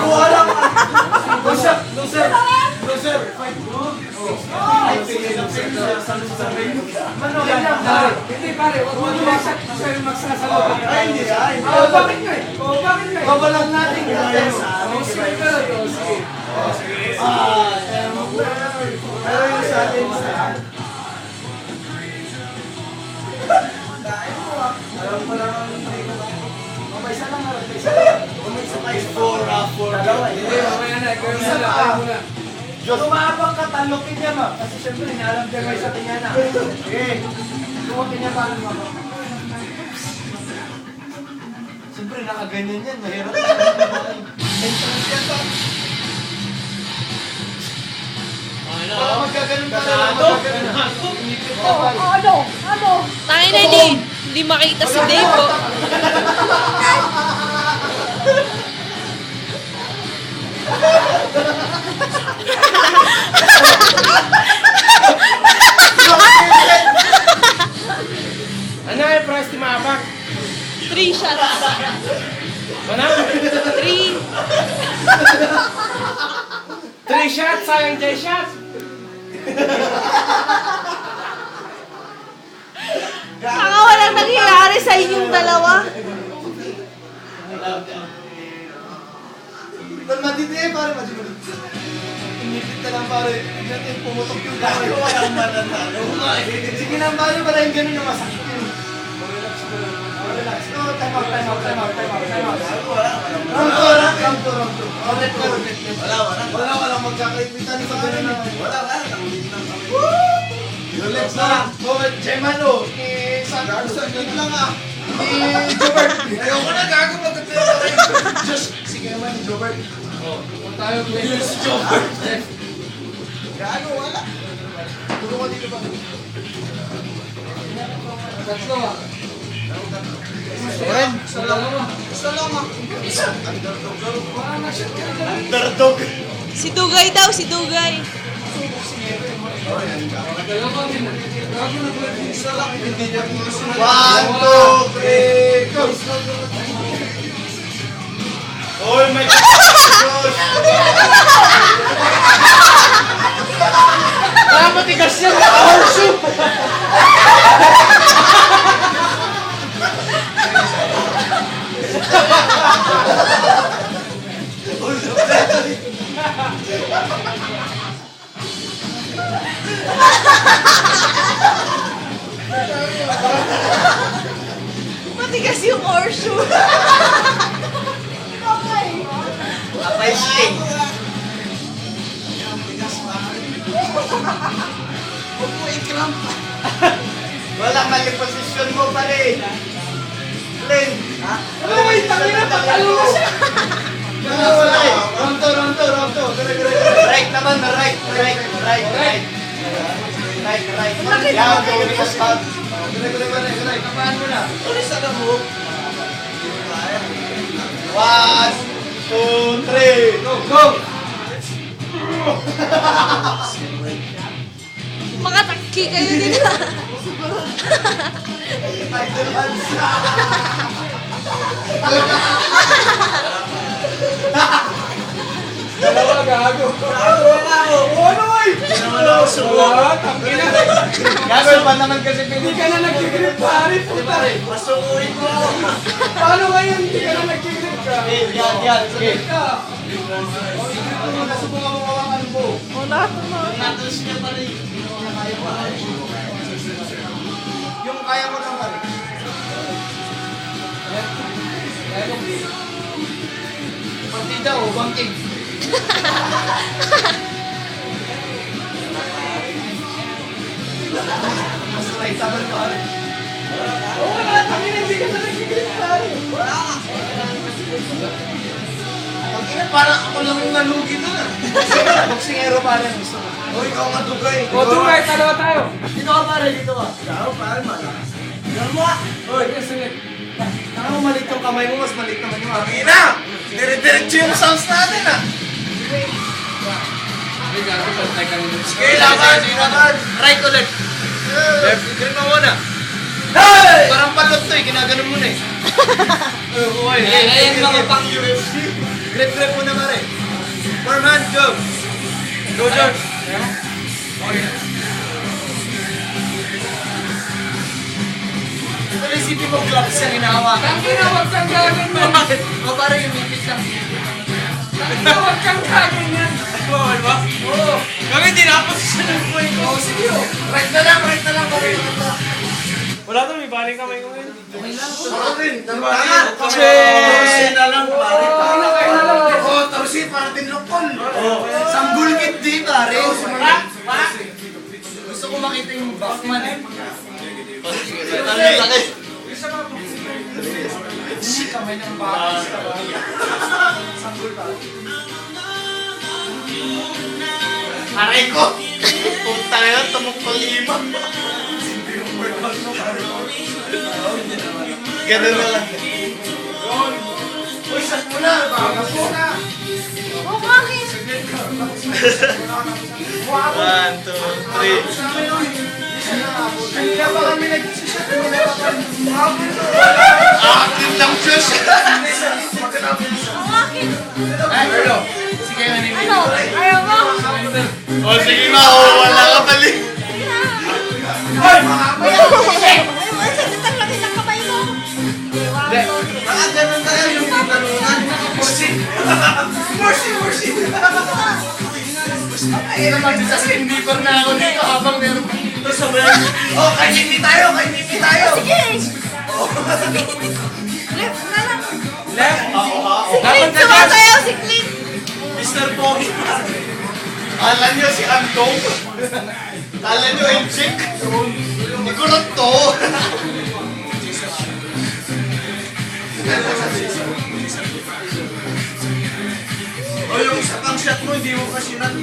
Wala ka. No sir. No sir. No sir. Fight. Ay, sige lang sir. Mano, hindi pare. Huwag mo lumaksak. Sir, magsasalot. Ay, hindi. Bakit nyo eh? Bakit nyo eh? Babalang natin. Sige. Sige. Pero yung sa atin alam ko lang mamaysa lang mamaysa kayo 4 dalawa hindi mamaya na ikaw yung muna tumabang ka talukin niya ma kasi syempre inaalam niya kayo sa kanya na tuwagin niya paano mga syempre nakaganyan yan mahirap entrance yan to magkaganon pa na ano? Tayo na hindi makita si Dave po. Ano yung price ni Mapak? 3 shots. Ano? 3 shots? Sayang 10 shots? Saka walang nangyayari sa inyong dalawa. Matindi pare, matindi. Inipit na lang pare. Natin pumutok yung kamay. Walang mananalo. Sige lang pare, para yung ganun yung masakit yun. Relax. No, time out. Wala. Magkakaipitan sa ganun na. Wala. Relax na. Gemano. Saan lang ah. Jobert. Ayoko na gago magkakaipitan tayo. Just, sige naman, Jobert. Kung tayo please, Jobert. Gago, wala. Tulungan dito ba? Tatlo ah. Underdog. Si Dugay daw, si Dugay. 1, 2, 3, go! Oh my God! Matigas yan! Naka-horseshoe! Matigas yung horseshoe. Apay sting! Huwag mo i-cramp! Wala, mali posisyon mo pa rin! Glenn! Ano ba yung tangina? Patalo mo siya! Round 2! Right naman na right! Right! Yan, gawin ko sa kapaan mo na! Ulis na mo! 1, 2, 3, go! Makatakki kayo din. Dalawa gago. Wala ako. Ano ay? Wala ako subukan. Gago pa naman kasi hindi ka na nag-grip pare. Masukuin mo. Paano ngayon hindi ka na nag-grip ka? Yan. Sige. Nasubukan mo kawakan mo. Wala naman. Natos niya pa rin. Yung kaya mo lang pare. Partida o banking? Mas right sabar pare. Wala, tangin hindi ka na nag-grip pare. Wala. Pag-ina, parang ako lang yung nalugi doon ah. Boksingero pare ang gusto mo. O, ikaw nga Dugay. O, Dugay, dalawa tayo. Dito ka pare, dito ka. Ikaw pare, malakas. Yan mo ah. Oy, sige. Tama mo maliit yung kamay mo, mas maliit naman yung akin. Ina! Dire-diretso yung sounds natin ah. Sige, laban. Right to left. Left, green mo muna. Hey! Parang palot to eh, ginaganon mo na eh. Ngayon mga pang UFC. Grip mo na pare. Form hand, go. Go, George. Ito isipin mo gloves yung hinahawakan. Ang ginawag kang gagawin mo. O parang yung mipit lang. Ang ginawag kang gagawin yan. Bawal ba? Oo. Kami tinapos siya ng buhay ko. Oo, sige o. Right na lang. Wala to, may baling kamay ko ngayon. Kasi... Torsi na lang, pare. Oo, torsi, para tinlokol. Sanggulkit di, pare. Gusto ko makita yung Bachman eh. Kamay ng bakit. Aray ko! Puta na yun, tumok ko lima. Ganun na lang. Uy, sat mo na. Bagas mo na. Oh, bakit? 1, 2, 3. Kanina pa kami nag-sisat. Active lang Diyos! Oh, bakit? Ay, Erlo. Sige, manimig. Ano? Ayaw mo? O sige na, wala ka balik. Ay, mga Ayaw mo? Ayaw mo? Saglit ang laki ng kamay mo. Baka ganun tayo yung tinalunan. Mercy. Ay, naman din sa skindiper na ako dito habang meron pa dito sa bayan. Oh, kay Nipi tayo. Sige. Left na lang. Left? Si Clint, sumasayaw si Clint. Mr. Pogi. Kala nyo si Antong? Kala nyo Enchik? Hindi ko lang to. O yung isa pang shot mo, hindi mo kasi nat.